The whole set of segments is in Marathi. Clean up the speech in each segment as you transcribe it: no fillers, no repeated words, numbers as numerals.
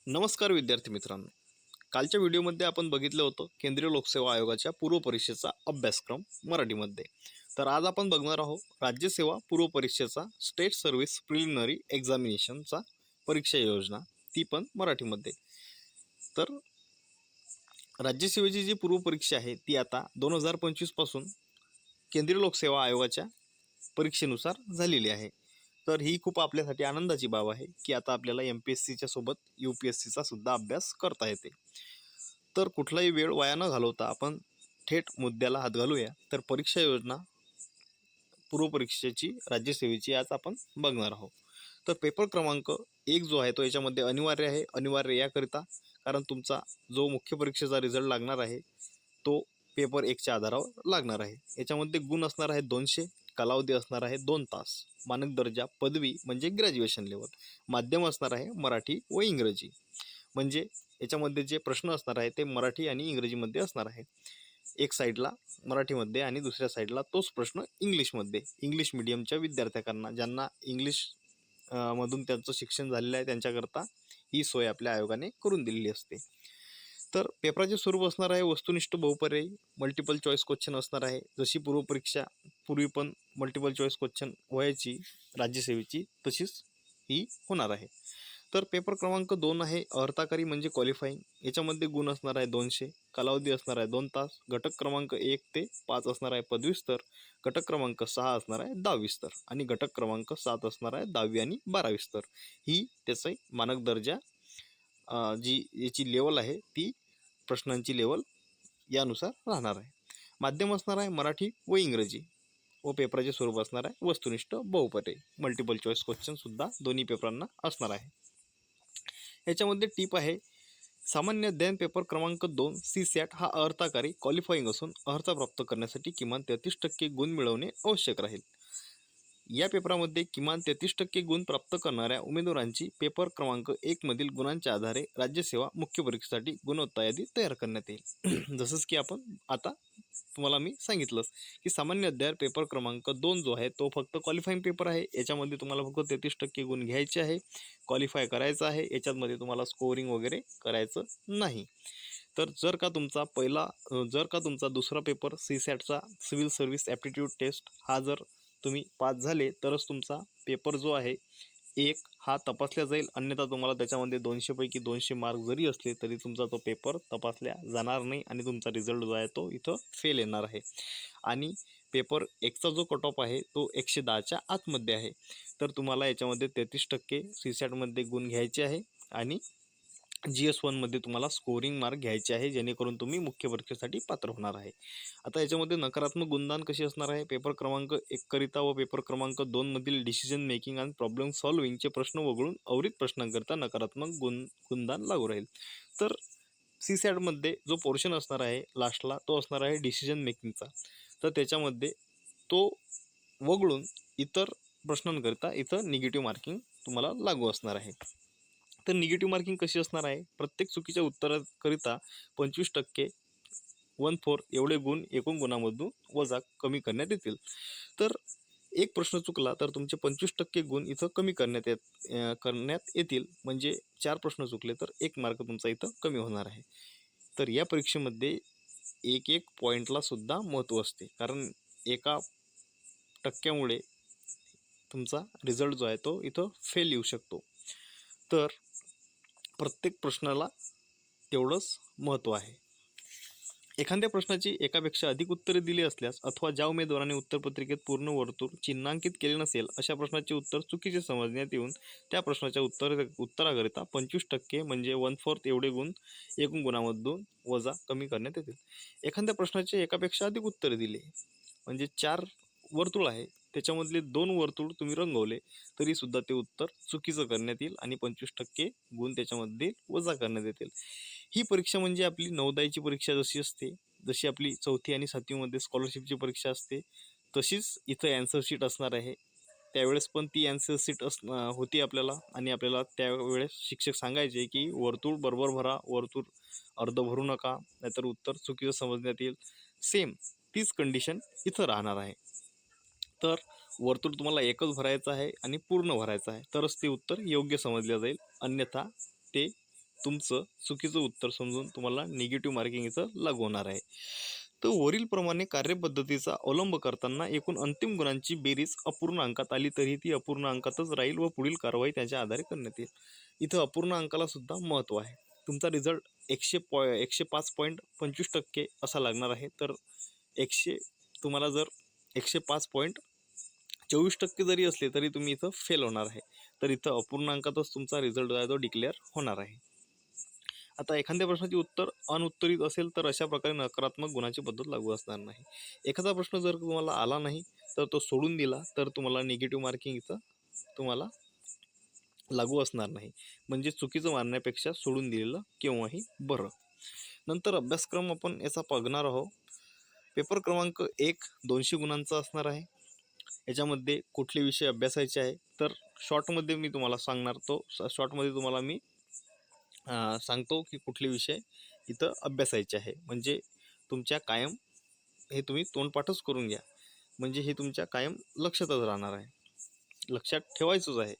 नमस्कार विद्यार्थी मित्रांनो. कालच्या व्हिडिओमध्ये आपण बघितलं होतं केंद्रीय लोकसेवा आयोगाच्या पूर्व परीक्षेचा अभ्यासक्रम मराठीमध्ये. तर आज आपण बघणार आहोत राज्यसेवा पूर्व परीक्षेचा स्टेट सर्व्हिस प्रिलिमिनरी एक्झामिनेशनचा परीक्षा योजना, ती पण मराठीमध्ये. तर राज्यसेवेची जी पूर्व परीक्षा आहे ती आता 2025 पासून केंद्रीय लोकसेवा आयोगाच्या परीक्षेनुसार झालेली आहे. तर ही खूप आपल्यासाठी आनंदाची बाब आहे की आता आपल्याला MPSCच्या सोबत UPSCचा सुद्धा अभ्यास करता येते. तर कुठलाही वेळ वाया न घालवता आपण थेट मुद्द्याला हात घालूया. तर परीक्षा योजना पूर्व परीक्षेची राज्यसेवेची आज आपण बघणार आहोत. तर पेपर क्रमांक 1 जो आहे तो याच्यामध्ये अनिवार्य आहे. अनिवार्य याकरिता कारण तुमचा जो मुख्य परीक्षेचा रिझल्ट लागणार आहे तो पेपर 1च्या आधारावर लागणार आहे. याच्यामध्ये गुण असणार आहे 200, कालावधी असणार आहे 2 तास, मानक दर्जा पदवी म्हणजे ग्रॅज्युएशन लेवल, माध्यम असणार आहे मराठी व इंग्रजी. म्हणजे याच्यामध्ये जे प्रश्न असणार आहे ते मराठी आणि इंग्रजीमध्ये असणार आहे. एक साईडला मराठीमध्ये आणि दुसऱ्या साईडला तोच प्रश्न इंग्लिशमध्ये. इंग्लिश मीडियमच्या विद्यार्थ्यांना ज्यांना इंग्लिश मधून त्यांचं शिक्षण झालेलं आहे त्यांच्याकरता ही सोय आपल्या आयोगाने करून दिलेली असते. तर पेपराचे स्वरूप असणार आहे वस्तुनिष्ठ बहुपर्यायी मल्टिपल चॉईस क्वेश्चन असणार आहे. जशी पूर्व परीक्षा पूर्वी पण मल्टिपल चॉईस क्वेश्चन व्हायची राज्यसेवेची तशीच ही होणार आहे. तर पेपर क्रमांक 2 आहे अर्थकारी म्हणजे क्वालिफाईंग. याच्यामध्ये गुण असणार आहे 200, कालावधी असणार आहे 2 तास, घटक क्रमांक 1 ते 5 असणार आहे पदवीस्तर, घटक क्रमांक 6 असणार आहे 10वी स्तर आणि घटक क्रमांक 7 असणार आहे 10वी आणि 12वी स्तर. ही त्याची मानक दर्जा जी याची लेवल आहे ती प्रश्नांची लेवल यानुसार राहणार आहे. माध्यम असणार आहे मराठी व इंग्रजी व पेपराचे स्वरूप असणार आहे वस्तुनिष्ठ बहुपर्यायी. मल्टिपल चॉईस क्वेश्चनसुद्धा दोन्ही पेपरांना असणार आहे. याच्यामध्ये टीप आहे सामान्य अध्ययन पेपर क्रमांक 2 CSAT हा अर्थकारी क्वालिफाईंग असून अर्थ प्राप्त करण्यासाठी किमान 33% गुण मिळवणे आवश्यक राहील. या पेपरामध्ये किमान 33% गुण प्राप्त करणाऱ्या उमेदवारांची पेपर क्रमांक 1 मधील गुणांच्या आधारे राज्यसेवा मुख्य परीक्षेसाठी गुणवत्ता यादी तयार करण्यात येईल. जसंच की आपण आता तुम्हाला मी सांगितलंच की सामान्य अध्याय पेपर क्रमांक 2 जो आहे तो फक्त क्वालिफाईंग पेपर आहे. याच्यामध्ये तुम्हाला फक्त 33% गुण घ्यायचे आहे, क्वालिफाय करायचं आहे. याच्यामध्ये तुम्हाला स्कोरिंग वगैरे करायचं नाही. तर जर का तुमचा दुसरा पेपर CSATचा सिव्हिल सर्व्हिस ॲप्टिट्यूड टेस्ट हा जर तुम्ही पास झाले तरच तुमचा पेपर जो आहे 1 हा तपासला जाईल. अन्यथा तुम्हाला त्याच्यामध्ये 200 पैकी 200 मार्क जरी असले तरी तुमचा तो पेपर तपासला जाणार नाही आणि तुमचा रिझल्ट जो आहे तो इथं फेल येणार आहे. आणि पेपर 1चा जो कट ऑफ आहे तो 110च्या आतमध्ये आहे. तर तुम्हाला याच्यामध्ये 33% CSATमध्ये गुण घ्यायचे आहे आणि GS1मध्ये तुम्हाला स्कोरिंग मार्क घ्यायचे आहे जेणेकरून तुम्ही मुख्य परीक्षेसाठी पात्र होणार आहे. आता याच्यामध्ये नकारात्मक गुणदान कशी असणार आहे, पेपर क्रमांक 1 करिता व पेपर क्रमांक 2 मधील डिसिजन मेकिंग आणि प्रॉब्लेम सॉल्विंगचे प्रश्न वगळून उर्वरित प्रश्नांकरिता नकारात्मक गुणदान लागू राहील. तर CSATमध्ये जो पोर्शन असणार आहे लास्टला तो असणार आहे डिसिजन मेकिंगचा. तर त्याच्यामध्ये तो वगळून इतर प्रश्नांकरिता इथं निगेटिव्ह मार्किंग तुम्हाला लागू असणार आहे. तर निगेटिव्ह मार्किंग कशी असणार आहे, प्रत्येक चुकीच्या उत्तराकरिता 25% 1/4 एवढे गुण एकूण गुणामधून वजा कमी करण्यात येतील. तर एक प्रश्न चुकला तर तुमचे 25% गुण इथं कमी करण्यात येतील. म्हणजे 4 प्रश्न चुकले तर 1 मार्क तुमचा इथं कमी होणार आहे. तर या परीक्षेमध्ये एक पॉईंटला सुद्धा महत्त्व असते कारण एका टक्क्यामुळे तुमचा रिझल्ट जो आहे तो इथं फेल येऊ शकतो. तर प्रत्येक प्रश्नाला तेवढंच महत्त्व आहे. एखाद्या प्रश्नाची एकापेक्षा अधिक उत्तरे दिली असल्यास अथवा ज्या उमेदवाराने उत्तरपत्रिकेत पूर्ण वर्तुळ चिन्हांकित केले नसेल अशा प्रश्नाचे उत्तर चुकीचे समजण्यात येऊन त्या प्रश्नाच्या उत्तराकरिता 25% म्हणजे 1/4 एवढे गुण एकूण गुणामधून वजा कमी करण्यात येतील. एखाद्या प्रश्नाचे एकापेक्षा अधिक उत्तरे दिले म्हणजे 4 वर्तुळ आहे त्याच्यामधले 2 वर्तुळ तुम्ही रंगवले तरी सुद्धा ते उत्तर चुकीचं करण्यात येईल आणि 25% गुण त्याच्यामध्ये वजा करण्यात येतील. ही परीक्षा म्हणजे आपली नवोदयाची परीक्षा जशी असते, जशी आपली 4थी आणि 7वीमध्ये स्कॉलरशिपची परीक्षा असते तशीच इथं ॲन्सर शीट असणार आहे. त्यावेळेस पण ती ॲन्सर शीट होती आपल्याला आणि आपल्याला त्यावेळेस शिक्षक सांगायचे की वर्तुळ बरोबर भरा, वर्तुळ अर्ध भरू नका नाहीतर उत्तर चुकीचं समजण्यात येईल. सेम तीच कंडिशन इथं राहणार आहे. तर वर्तुळ तुम्हाला एकच भरायचं आहे आणि पूर्ण भरायचं आहे तरच ते उत्तर योग्य समजले जाईल, अन्यथा ते तुमचं चुकीचं उत्तर समजून तुम्हाला निगेटिव्ह मार्किंग इथं लागू होणार आहे. तर वरीलप्रमाणे कार्यपद्धतीचा अवलंब करताना एकूण अंतिम गुणांची बेरीज अपूर्ण अंकात आली तरी ती अपूर्ण अंकातच राहील व पुढील कारवाई त्याच्या आधारे करण्यात येईल. इथं अपूर्ण अंकाला सुद्धा महत्त्व आहे. तुमचा रिझल्ट 105.25% असा लागणार आहे. तर तुम्हाला जर 105.24% जरी असले तरी तुम्ही इथं फेल होणार आहे. तर इथं अपूर्ण अंकातच तुमचा रिझल्ट जो आहे तो डिक्लेअर होणार आहे. आता एखाद्या प्रश्नाचे उत्तर अनुत्तरित असेल तर अशा प्रकारे नकारात्मक गुणाची पद्धत लागू असणार नाही. एखादा प्रश्न जर तुम्हाला आला नाही तर तो सोडून दिला तर तुम्हाला निगेटिव्ह मार्किंग इथं तुम्हाला लागू असणार नाही. म्हणजे चुकीचं मारण्यापेक्षा सोडून दिलेलं केव्हाही बरं. नंतर अभ्यासक्रम आपण याचा बघणार आहोत. पेपर क्रमांक 1 200 गुणांचा असणार आहे. याच्यामध्ये कुठले विषय अभ्यासायचे आहे तर शॉर्टमध्ये मी तुम्हाला सांगणार. शॉर्टमध्ये तुम्हाला मी सांगतो की कुठले विषय इथं अभ्यासायचे आहे. म्हणजे तुमच्या कायम हे तुम्ही तोंडपाठच करून घ्या. म्हणजे हे तुमच्या कायम लक्षातच राहणार आहे, लक्षात ठेवायचंच आहे.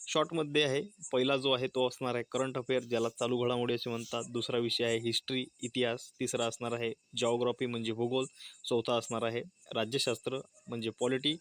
शॉर्टमध्ये आहे, पहिला जो आहे तो असणार आहे करंट अफेअर, ज्याला चालू घडामोडी असे म्हणतात. दुसरा विषय आहे हिस्ट्री, इतिहास. तिसरा असणार आहे जॉग्राफी म्हणजे भूगोल. चौथा असणार आहे राज्यशास्त्र म्हणजे पॉलिटी.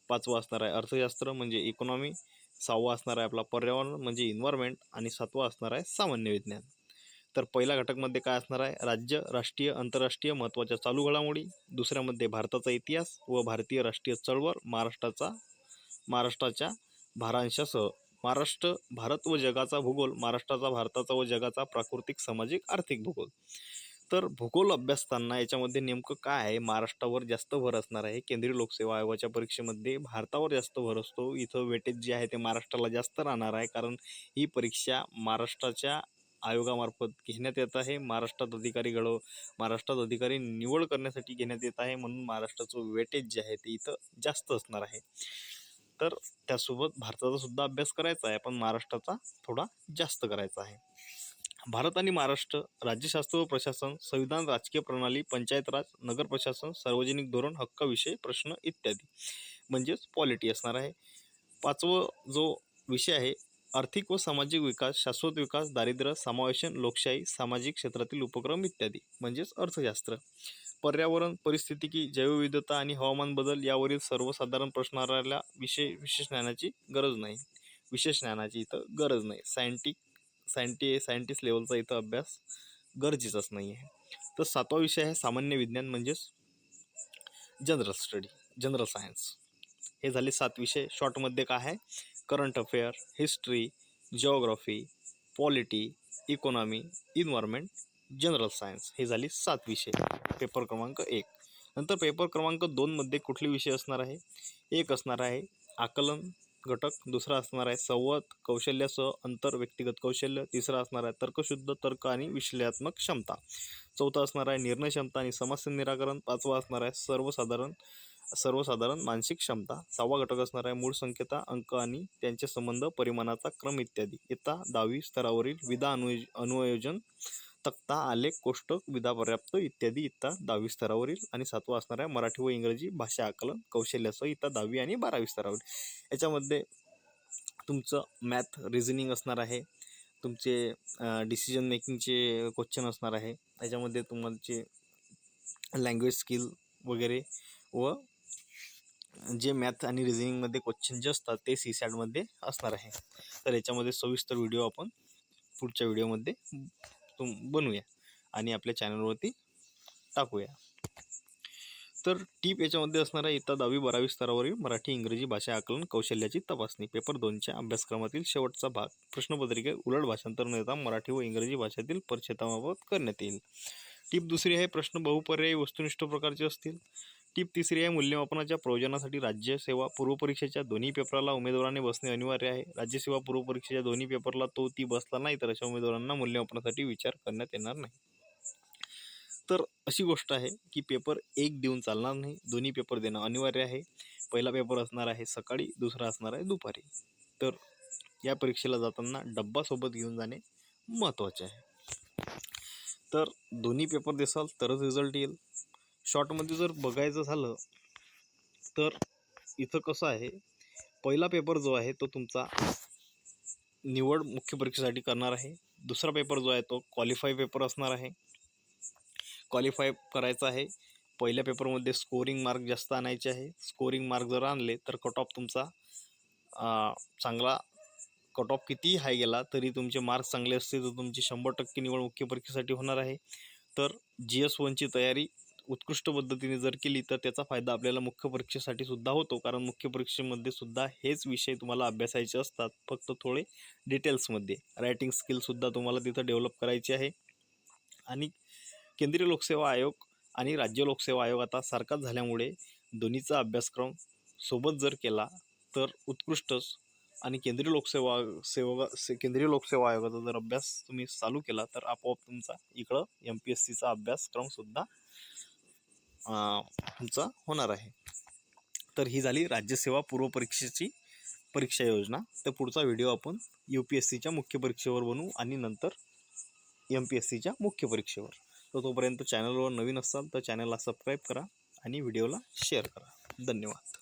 पाचवा असणार आहे अर्थशास्त्र म्हणजे इकॉनॉमी. सहावा असणार आहे आपला पर्यावरण म्हणजे इन्व्हायरमेंट. आणि सातवा असणार आहे सामान्य विज्ञान. तर पहिल्या घटकमध्ये काय असणार आहे, राज्य, राष्ट्रीय, आंतरराष्ट्रीय महत्त्वाच्या चालू घडामोडी. दुसऱ्यामध्ये भारताचा इतिहास व भारतीय राष्ट्रीय चळवळ, महाराष्ट्राच्या भारांशासह भारत व जगाचा भूगोल, महाराष्ट्राचा, भारताचा व जगाचा प्राकृतिक, सामाजिक, आर्थिक भूगोल. तर भूगोल अभ्यासताना याच्यामध्ये नेमकं काय आहे, महाराष्ट्रावर जास्त भर असणार आहे. केंद्रीय लोकसेवा आयोगाच्या परीक्षेमध्ये भारतावर जास्त भर असतो. इथं वेटेज जे आहे ते महाराष्ट्राला जास्त राहणार आहे, कारण ही परीक्षा महाराष्ट्राच्या आयोगामार्फत घेण्यात येत आहे. महाराष्ट्रात अधिकारी निवड करण्यासाठी घेण्यात येत आहे, म्हणून महाराष्ट्राचं वेटेज जे आहे ते इथं जास्त असणार आहे. तर त्यासोबत भारताचा सुद्धा अभ्यास करायचा आहे, पण महाराष्ट्राचा थोडा जास्त करायचा आहे. भारत आणि महाराष्ट्र, राज्यशास्त्र व प्रशासन, संविधान, राजकीय प्रणाली, पंचायत राज, नगर प्रशासन, सार्वजनिक धोरण, हक्क, विषय, प्रश्न इत्यादी म्हणजेच पॉलिटी असणार आहे. पाचवं जो विषय आहे आर्थिक व सामाजिक विकास, शाश्वत विकास, दारिद्र्य समावेशन, लोकशाही, सामाजिक क्षेत्रातील उपक्रम इत्यादी म्हणजेच अर्थशास्त्र. पर्यावरण, पारिस्थितिकी, जैवविविधता आणि हवामान बदल यावरील सर्वसाधारण प्रश्नाला विशेष ज्ञानाची गरज नाही. विशेष ज्ञानाची इथं गरज नाही. सायंटिस्ट लेवलचा इथं अभ्यास गरजेचाच नाही आहे. तर सातवा विषय आहे सामान्य विज्ञान म्हणजेच जनरल सायन्स. हे झाले 7 विषय. शॉर्टमध्ये काय आहे, current affair, history, geography, polity, economy, environment, general science. हे झाले 7 विषय पेपर क्रमांक 1. नंतर पेपर क्रमांक 2 मध्ये कुठले विषय असणार आहे, एक असणार आहे आकलन घटक. दुसरा असणार आहे संवाद कौशल्यासह अंतर व्यक्तिगत कौशल्य. तिसरा असणार आहे तर्कशुद्ध तर्क आणि विश्लेषणात्मक क्षमता. चौथा असणार आहे निर्णय क्षमता आणि समस्या निराकरण. पाचवा असणार आहे सर्वसाधारण मानसिक क्षमता. सहावा घटक असणार आहे मूळ संख्यता, अंक आणि त्यांचे संबंध, परिमाणाचा क्रम इत्यादी. इयत्ता 10वी स्तरावरील विधा अनुयोजन, तक्ता, आलेख, कोष्टक, विधा पर्याप्त इत्यादी इयत्ता 10वी स्तरावरील. आणि सातवा असणार आहे मराठी व इंग्रजी भाषा आकलन कौशल्यासह इयत्ता 10वी आणि 12वी स्तरावरील. याच्यामध्ये तुमचं मॅथ, रिझनिंग असणार आहे. तुमचे डिसिजन मेकिंगचे क्वेश्चन असणार आहे. त्याच्यामध्ये तुमचे लँग्वेज स्किल वगैरे व जे मॅथ आणि रिझनिंगमध्ये क्वेश्चन जे असतात ते CSATमध्ये असणार आहे. तर याच्यामध्ये सविस्तर व्हिडिओ आपण पुढच्या व्हिडिओमध्ये बनवूया आणि आपल्या चॅनलवरती टाकूया. तर टीप याच्यामध्ये असणार आहे इयत्ता 10वी 12वी स्तरावरील मराठी इंग्रजी भाषा आकलन कौशल्याची तपासणी. पेपर 2च्या अभ्यासक्रमातील शेवटचा भाग. प्रश्नपत्रिकेत उलट भाषांतर न देता मराठी व इंग्रजी भाषेतील परिच्छेदाबाबत करण्यात येईल. टीप दुसरी आहे प्रश्न बहुपर्यायी वस्तुनिष्ठ प्रकारचे असतील. टीप तिसरी आहे मूल्यमापनाच्या प्रयोजनासाठी राज्यसेवा पूर्वपरीक्षेच्या दोन्ही पेपरला उमेदवाराने बसणे अनिवार्य आहे. राज्यसेवा पूर्वपरीक्षेच्या दोन्ही पेपरला ती बसला नाही तर अशा उमेदवारांना मूल्यमापनासाठी विचार करण्यात येणार नाही. तर अशी गोष्ट आहे की पेपर एक देऊन चालणार नाही, दोन्ही पेपर देणं अनिवार्य आहे. पहिला पेपर असणार आहे सकाळी, दुसरा असणार आहे दुपारी. तर या परीक्षेला जाताना डब्बा सोबत घेऊन जाणे महत्त्वाचे आहे. तर दोन्ही पेपर देसाल तरच रिझल्ट येईल. शॉर्टमध्ये जर बघायचं झालं तर इथं कसं आहे, पहिला पेपर जो आहे तो तुमचा निवड मुख्य परीक्षेसाठी करणार आहे. दुसरा पेपर जो आहे तो क्वालिफाय पेपर असणार आहे. क्वालिफाय करायचं आहे. पहिल्या पेपरमध्ये स्कोरिंग मार्क जास्त आणायचे आहे. स्कोरिंग मार्क जर आणले तर कट ऑफ तुमचा चांगला, कट ऑफ कितीही हाय गेला तरी तुमचे मार्क्स चांगले असतील तर तुमची 100% निवड मुख्य परीक्षेसाठी होणार आहे. तर GS1ची तयारी उत्कृष्ट पद्धतीने जर केली तर त्याचा फायदा आपल्याला मुख्य परीक्षेसाठी सुद्धा होतो, कारण मुख्य परीक्षेमध्ये सुद्धा हेच विषय तुम्हाला अभ्यासायचे असतात, फक्त थोडे डिटेल्समध्ये. रायटिंग स्किलसुद्धा तुम्हाला तिथं डेव्हलप करायची आहे. आणि केंद्रीय लोकसेवा आयोग आणि राज्य लोकसेवा आयोग आता सारखाच झाल्यामुळे दोन्हीचा अभ्यासक्रम सोबत जर केला तर उत्कृष्टच. आणि केंद्रीय लोकसेवा आयोगाचा जर अभ्यास तुम्ही चालू केला तर आपोआप तुमचा इकडं MPSCचा अभ्यासक्रमसुद्धा तुमचा होणार आहे. तर ही झाली राज्यसेवा पूर्व परीक्षेची परीक्षा योजना. तर पुढचा व्हिडिओ आपण UPSCच्या मुख्य परीक्षेवर बनवू आणि नंतर MPSCच्या मुख्य परीक्षेवर. तर तोपर्यंत चॅनलवर नवीन असाल तर चॅनलला सबस्क्राईब करा आणि व्हिडिओला शेअर करा. धन्यवाद.